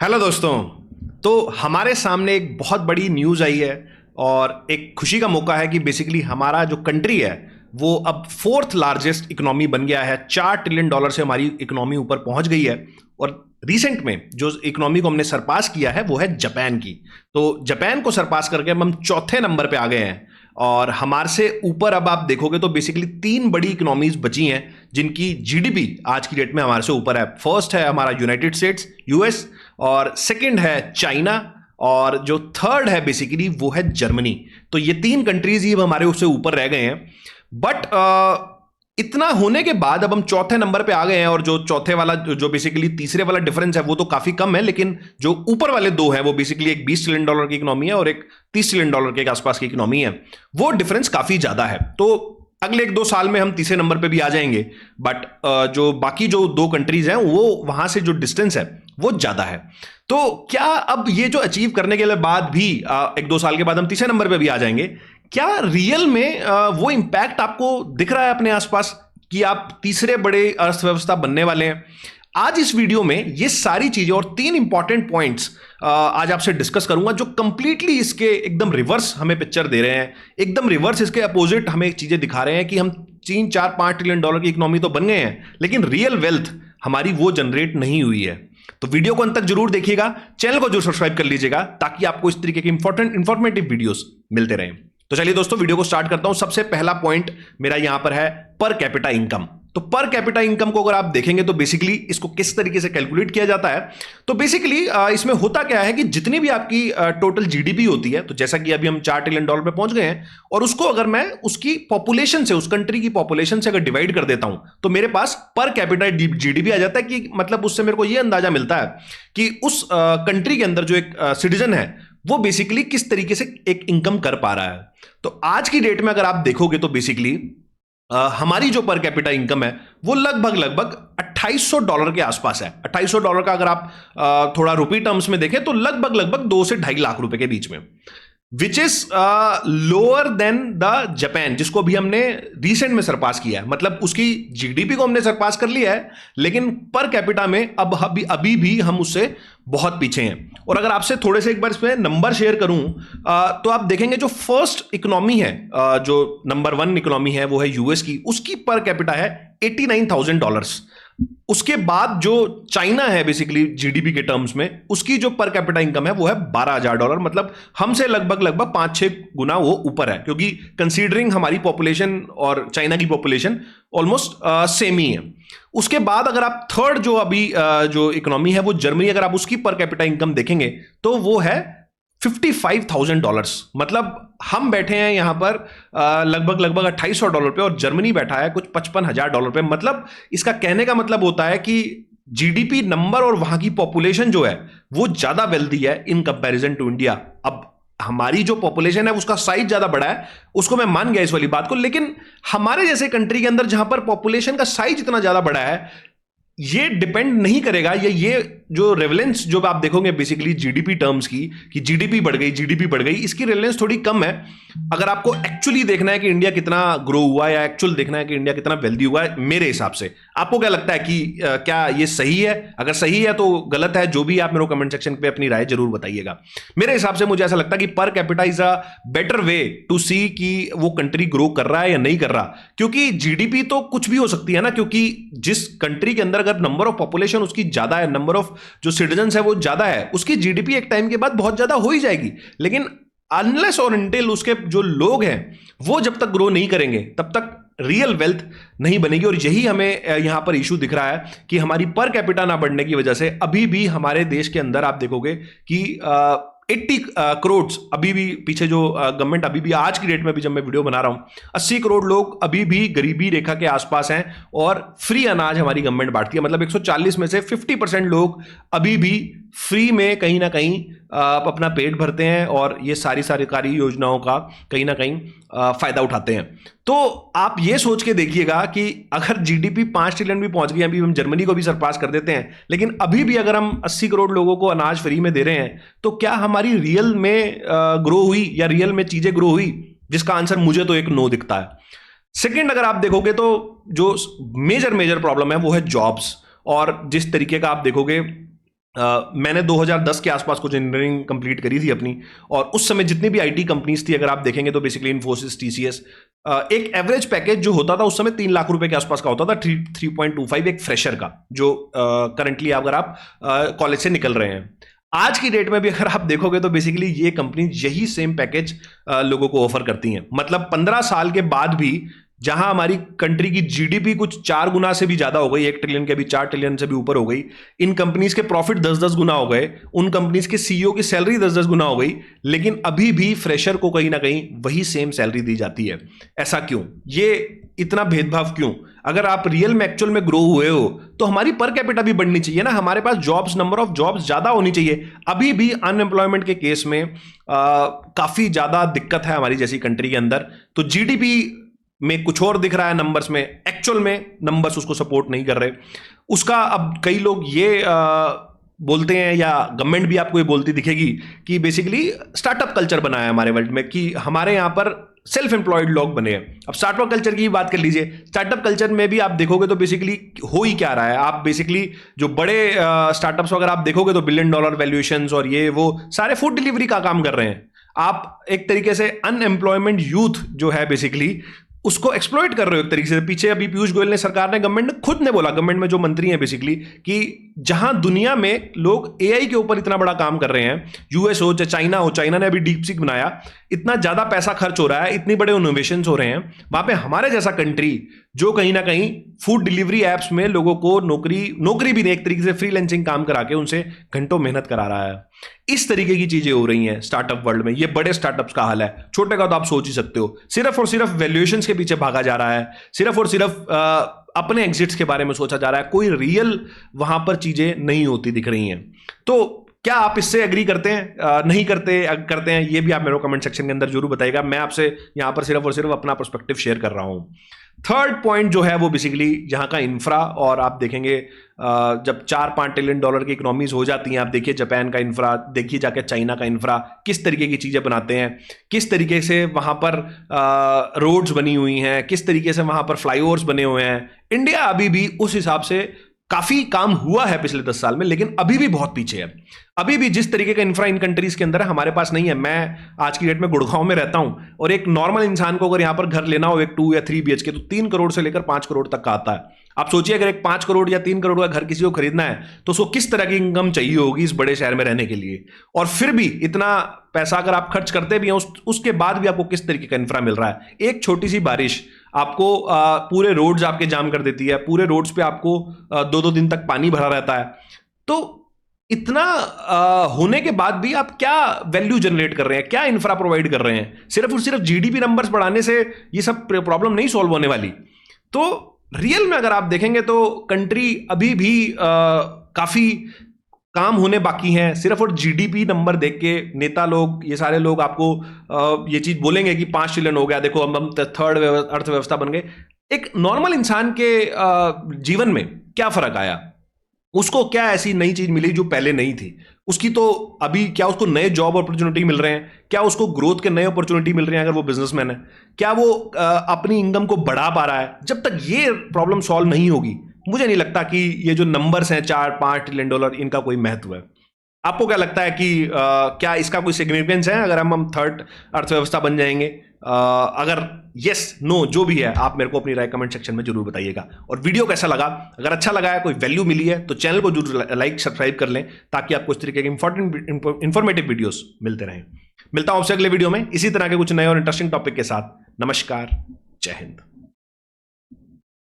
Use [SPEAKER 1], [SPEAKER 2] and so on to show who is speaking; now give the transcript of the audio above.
[SPEAKER 1] Hello दोस्तों। तो हमारे सामने एक बहुत बड़ी न्यूज़ आई है और एक खुशी का मौका है कि बेसिकली हमारा जो कंट्री है वो अब फोर्थ लार्जेस्ट इकोनॉमी बन गया है। $4 ट्रिलियन से हमारी इकोनॉमी ऊपर पहुंच गई है। और रिसेंट में जो इकोनॉमी को हमने सरपास किया है वो है जापान की। तो जापान को सरपास करके अब हम चौथे नंबर पे आ गए हैं। और हमारे से ऊपर अब आप देखोगे तो बेसिकली तीन बड़ी इकोनॉमीज बची हैं जिनकी जीडीपी आज की डेट में हमारे से ऊपर है। फर्स्ट है हमारा यूनाइटेड स्टेट्स यूएस, और सेकंड है चाइना, और जो थर्ड है बेसिकली वो है जर्मनी। तो ये तीन कंट्रीज ही अब हमारे उससे ऊपर रह गए हैं। बट इतना होने के बाद अब हम चौथे नंबर पे आ गए हैं। और जो चौथे वाला जो बेसिकली तीसरे वाला डिफरेंस है वो तो काफी कम है, लेकिन जो ऊपर वाले दो हैं वो बेसिकली एक $20 ट्रिलियन की इकोनॉमी है और एक $30 ट्रिलियन के आसपास की इकोनॉमी है। वो डिफरेंस काफी ज्यादा है। तो अगले एक दो साल में हम तीसरे नंबर पे भी आ जाएंगे। बट जो बाकी जो दो कंट्रीज हैं वो वहां से जो डिस्टेंस है वो ज्यादा है। तो क्या अब ये जो अचीव करने के बाद भी एक दो साल के बाद हम तीसरे नंबर पे भी आ जाएंगे, क्या रियल में वो इंपैक्ट आपको दिख रहा है अपने आसपास कि आप तीसरे बड़े अर्थव्यवस्था बनने वाले हैं? आज इस वीडियो में ये सारी चीजें और तीन इंपॉर्टेंट पॉइंट्स आज आपसे डिस्कस करूंगा जो कंप्लीटली इसके एकदम रिवर्स हमें पिक्चर दे रहे हैं। एकदम रिवर्स, इसके अपोजिट हमें चीजें दिखा रहे हैं कि हम 3 4 5 ट्रिलियन डॉलर की इकोनॉमी तो बन गए हैं लेकिन रियल वेल्थ हमारी वो जनरेट नहीं हुई है। तो वीडियो को अंत तक जरूर देखिएगा, चैनल को जरूर सब्सक्राइब कर लीजिएगा ताकि आपको इस तरीके के इंफॉर्मेटिव वीडियोस मिलते रहें। तो चलिए दोस्तों वीडियो को स्टार्ट करता हूं। सबसे पहला पॉइंट मेरा यहां पर है पर कैपिटा इनकम। तो पर कैपिटा इनकम को अगर आप देखेंगे तो बेसिकली इसको किस तरीके से कैलकुलेट किया जाता है, तो बेसिकली इसमें होता क्या है कि जितनी भी आपकी टोटल जीडीपी होती है, तो जैसा कि अभी हम $4 ट्रिलियन पे पहुंच गए हैं, और उसको अगर मैं उसकी पॉपुलेशन से, उस कंट्री की पॉपुलेशन से अगर डिवाइड कर देता हूं तो मेरे पास पर कैपिटा जीडीपी आ जाता है। कि मतलब उससे मेरे को यह अंदाजा मिलता है कि उस कंट्री के अंदर जो एक सिटीजन है वो बेसिकली किस तरीके से एक इनकम कर पा रहा है। तो आज की डेट में अगर आप देखोगे तो बेसिकली हमारी जो पर कैपिटा इनकम है वो लगभग लगभग $2800 के आसपास है। $2800 का अगर आप थोड़ा रुपी टर्म्स में देखें तो लगभग लगभग 2 से ₹2.5 लाख के बीच में, which is lower than the Japan, जिसको भी हमने रिसेंट में सरपास किया है। मतलब उसकी जीडीपी को हमने सरपास कर लिया है लेकिन पर कैपिटा में अब अभी भी हम उससे बहुत पीछे हैं। और अगर आपसे थोड़े से एक बार इसमें नंबर शेयर करूं तो आप देखेंगे जो फर्स्ट इकोनॉमी है, जो नंबर 1 इकोनॉमी है वो है यूएस की, उसकी पर कैपिटा है $89,000। उसके बाद जो चाइना है बेसिकली जीडीपी के टर्म्स में, उसकी जो पर कैपिटा इनकम है वो है $12,000। मतलब हमसे लगभग लगभग 5-6 गुना वो ऊपर है, क्योंकि कंसीडरिंग हमारी पॉपुलेशन और चाइना की पॉपुलेशन ऑलमोस्ट सेम ही है। उसके बाद अगर आप थर्ड जो अभी जो इकोनॉमी है वो जर्मनी, अगर आप उसकी पर कैपिटा इनकम देखेंगे तो वो है $55,000। मतलब हम बैठे हैं यहां पर लगभग लगभग $2800 पे और जर्मनी बैठा है कुछ $55,000 पे। मतलब इसका कहने का मतलब होता है कि जीडीपी नंबर और वहां की पॉपुलेशन जो है वो ज्यादा वेल्दी है इन कंपैरिजन टू इंडिया। अब हमारी जो पॉपुलेशन है उसका साइज ज्यादा बड़ा है, उसको मैं मान गया इस वाली बात को, लेकिन हमारे जैसे कंट्री के अंदर जहां पर पॉपुलेशन का साइज इतना ज्यादा बड़ा है, ये डिपेंड नहीं करेगा। ये जो रेवलेंस जो आप देखोगे बेसिकली जीडीपी टर्म्स की, कि जीडीपी बढ़ गई, इसकी रेवलेंस थोड़ी कम है। अगर आपको एक्चुअली देखना है कि इंडिया कितना ग्रो हुआ है या एक्चुअल देखना है कि इंडिया कितना वेल्दी हुआ है, मेरे हिसाब से आपको क्या लगता है कि क्या ये सही है? अगर सही है तो गलत है, जो भी आप मेरे को कमेंट सेक्शन पे अपनी राय जरूर बताइएगा। मेरे हिसाब से मुझे ऐसा लगता है कि per capita is a better way to see कि वो कंट्री ग्रो कर रहा है या नहीं कर रहा। क्योंकि जीडीपी तो कुछ भी हो सकती है ना, क्योंकि जिस कंट्री के अंदर अगर नंबर ऑफ पॉपुलेशन उसकी ज्यादा है, नंबर ऑफ जो सिटीजन्स है वो ज्यादा है, उसकी जीडीपी एक टाइम के बाद बहुत ज्यादा हो ही जाएगी। लेकिन अनलेस और अनटिल उसके जो लोग हैं वो जब तक ग्रो नहीं करेंगे तब तक रियल वेल्थ नहीं बनेगी। और यही हमें यहां पर इशू दिख रहा है कि हमारी पर कैपिटा ना बढ़ने की वजह से अभी भी हमारे देश के अंदर आप देखोगे कि 80 करोड़ अभी भी पीछे जो गवर्नमेंट अभी भी आज की डेट में भी जब मैं वीडियो बना रहा हूं 80 करोड़ लोग अभी भी गरीबी रेखा के आसपास हैं और फ्री अनाज हमारी गवर्नमेंट बांटती है। मतलब 140 में से 50% लोग अभी भी फ्री में कहीं ना कहीं अपना पेट भरते हैं और ये सारी सरकारी योजनाओं का कहीं ना कहीं फायदा उठाते हैं। तो आप ये सोच के देखिएगा कि अगर जीडीपी 5 ट्रिलियन भी पहुंच गई, अभी हम जर्मनी को भी सरपास कर देते हैं, लेकिन अभी भी अगर हम 80 करोड़ लोगों को अनाज फ्री में दे रहे हैं तो क्या हमारी रियल में ग्रो हुई या रियल में चीजें ग्रो हुई? जिसका आंसर मुझे तो एक नो दिखता है। सेकेंड, अगर आप देखोगे तो जो मेजर प्रॉब्लम है वो है जॉब्स। और जिस तरीके का आप देखोगे मैंने 2010 के आसपास कुछ इंजीनियरिंग कंप्लीट करी थी अपनी, और उस समय जितनी भी आईटी कंपनीज थी अगर आप देखेंगे तो बेसिकली इन्फोसिस, टीसीएस, एक एवरेज पैकेज जो होता था उस समय 3 लाख रुपए के आसपास का होता था, 3.25 एक फ्रेशर का, जो करंटली अगर आप कॉलेज से निकल रहे हैं। आज की डेट में भी अगर आप देखोगे तो बेसिकली ये कंपनी यही सेम पैकेज लोगों को ऑफर करती हैं। मतलब 15 साल के बाद भी जहां हमारी कंट्री की जीडीपी कुछ 4 गुना से भी ज्यादा हो गई, 1 ट्रिलियन के भी 4 ट्रिलियन से भी ऊपर हो गई, इन कंपनीज के प्रॉफिट 10-10 गुना हो गए, उन कंपनीज के सीईओ की सैलरी 10-10 गुना हो गई, लेकिन अभी भी फ्रेशर को कहीं ना कहीं वही सेम सैलरी दी जाती है। ऐसा क्यों? ये इतना भेदभाव क्यों? अगर आप रियल में एक्चुअल में ग्रो हुए हो तो हमारी पर कैपिटा भी बढ़नी चाहिए ना, हमारे पास जॉब्स, नंबर ऑफ जॉब्स ज्यादा होनी चाहिए। अभी भी अनएम्प्लॉयमेंट के केस में काफी ज्यादा दिक्कत है हमारी जैसी कंट्री के अंदर। तो जीडीपी में कुछ और दिख रहा है नंबर्स में, एक्चुअल में नंबर्स उसको सपोर्ट नहीं कर रहे। उसका अब कई लोग ये बोलते हैं, या गवर्नमेंट भी आपको ये बोलती दिखेगी कि बेसिकली स्टार्टअप कल्चर बनाया है हमारे वर्ल्ड में, कि हमारे यहां पर सेल्फ एम्प्लॉयड लोग बने हैं। अब स्टार्टअप कल्चर की बात कर लीजिए, स्टार्टअप कल्चर में भी आप देखोगे तो बेसिकली हो ही क्या रहा है। आप बेसिकली जो बड़े स्टार्टअप्स वगैरह आप देखोगे तो $1 बिलियन वैल्यूएशंस और ये वो सारे फूड डिलीवरी का काम कर रहे हैं। आप एक तरीके से अनएम्प्लॉयमेंट यूथ जो है बेसिकली उसको एक्सप्लॉइट कर रहे हो एक तरीके से। पीछे अभी पीयूष गोयल ने, सरकार ने, गवर्नमेंट ने खुद ने बोला, गवर्नमेंट में जो मंत्री हैं बेसिकली, कि जहां दुनिया में लोग एआई के ऊपर इतना बड़ा काम कर रहे हैं, यूएस हो चाहे चाइना हो, चाइना ने अभी डीप सीक बनाया, इतना ज्यादा पैसा खर्च हो रहा है, इतने बड़े इनोवेशन हो रहे हैं, वहां पे हमारे जैसा कंट्री जो कहीं ना कहीं फूड डिलीवरी एप्स में लोगों को नौकरी भी नहीं, एक तरीके से फ्रीलांसिंग काम करा के उनसे घंटों मेहनत करा रहा है। इस तरीके की चीजें हो रही हैं स्टार्टअप वर्ल्ड में। ये बड़े स्टार्टअप्स का हाल है, छोटे का तो आप सोच ही सकते हो। सिर्फ और सिर्फ वैल्यूएशंस के पीछे भागा जा रहा है, सिर्फ और सिर्फ अपने एग्जिट्स के बारे में सोचा जा रहा है, कोई रियल वहां पर चीजें नहीं होती दिख रही हैं। तो क्या आप इससे एग्री करते हैं, नहीं करते हैं? ये भी आप मेरे को कमेंट सेक्शन के अंदर जरूर बताइएगा। मैं आपसे यहां पर सिर्फ और सिर्फ अपना पर्सपेक्टिव शेयर कर रहा हूं। थर्ड पॉइंट जो है वो बेसिकली यहाँ का इंफ्रा, और आप देखेंगे जब 4-5 ट्रिलियन डॉलर की इकोनॉमीज हो जाती हैं, आप देखिए जापान का इंफ्रा, देखिए जाके चाइना का इंफ्रा, किस तरीके की चीजें बनाते हैं, किस तरीके से वहां पर रोड्स बनी हुई हैं, किस तरीके से वहां पर फ्लाईओवर्स बने हुए हैं। इंडिया अभी भी उस हिसाब से काफी काम हुआ है पिछले 10 साल में, लेकिन अभी भी बहुत पीछे है। अभी भी जिस तरीके का इंफ्रा इन कंट्रीज के अंदर है हमारे पास नहीं है। मैं आज की डेट में गुड़गांव में रहता हूं, और एक नॉर्मल इंसान को अगर यहां पर घर लेना हो, एक 2 या 3 BHK, तो 3 करोड़ से लेकर 5 करोड़ तक का आता है। आप सोचिए अगर एक 5 करोड़ या 3 करोड़ का घर किसी को खरीदना है तो उसको किस तरह की इनकम चाहिए होगी इस बड़े शहर में रहने के लिए। और फिर भी इतना पैसा अगर आप खर्च करते भी हैं उसके बाद भी आपको किस तरीके का इंफ्रा मिल रहा है। एक छोटी सी बारिश आपको पूरे रोड्स आपके जाम कर देती है, पूरे रोड्स पे आपको 2-2 दिन तक पानी भरा रहता है। तो इतना होने के बाद भी आप क्या वैल्यू जनरेट कर रहे हैं, क्या इंफ्रा प्रोवाइड कर रहे हैं? सिर्फ और सिर्फ जीडीपी नंबर्स बढ़ाने से ये सब प्रॉब्लम नहीं सॉल्व होने वाली। तो रियल में अगर आप देखेंगे तो कंट्री अभी भी काफी काम होने बाकी हैं। सिर्फ और जीडीपी नंबर देख के नेता लोग, ये सारे लोग आपको ये चीज बोलेंगे कि 5 ट्रिलियन हो गया, देखो हम थर्ड अर्थव्यवस्था बन गए। एक नॉर्मल इंसान के जीवन में क्या फर्क आया? उसको क्या ऐसी नई चीज मिली जो पहले नहीं थी? उसकी तो अभी क्या उसको नए जॉब अपॉर्चुनिटी मिल रहे हैं? क्या उसको ग्रोथ के नए अपॉर्चुनिटी मिल रहे हैं अगर वो बिजनेसमैन है? क्या वो अपनी इनकम को बढ़ा पा रहा है? जब तक ये प्रॉब्लम सॉल्व नहीं होगी मुझे नहीं लगता कि ये जो नंबर्स हैं 4-5 ट्रिलियन डॉलर, इनका कोई महत्व है। आपको क्या लगता है कि क्या इसका कोई सिग्निफिकेंस है अगर हम थर्ड अर्थव्यवस्था बन जाएंगे? अगर यस नो जो भी है आप मेरे को अपनी राय कमेंट सेक्शन में जरूर बताइएगा। और वीडियो कैसा लगा, अगर अच्छा लगा है, कोई वैल्यू मिली है, तो चैनल को जरूर लाइक सब्सक्राइब कर लें ताकि आपको इस तरीके के इंफॉर्मेटिव वीडियोस मिलते रहें। मिलता हूं आपसे अगले वीडियो में इसी तरह के कुछ नए और इंटरेस्टिंग टॉपिक के साथ। नमस्कार, जय हिंद।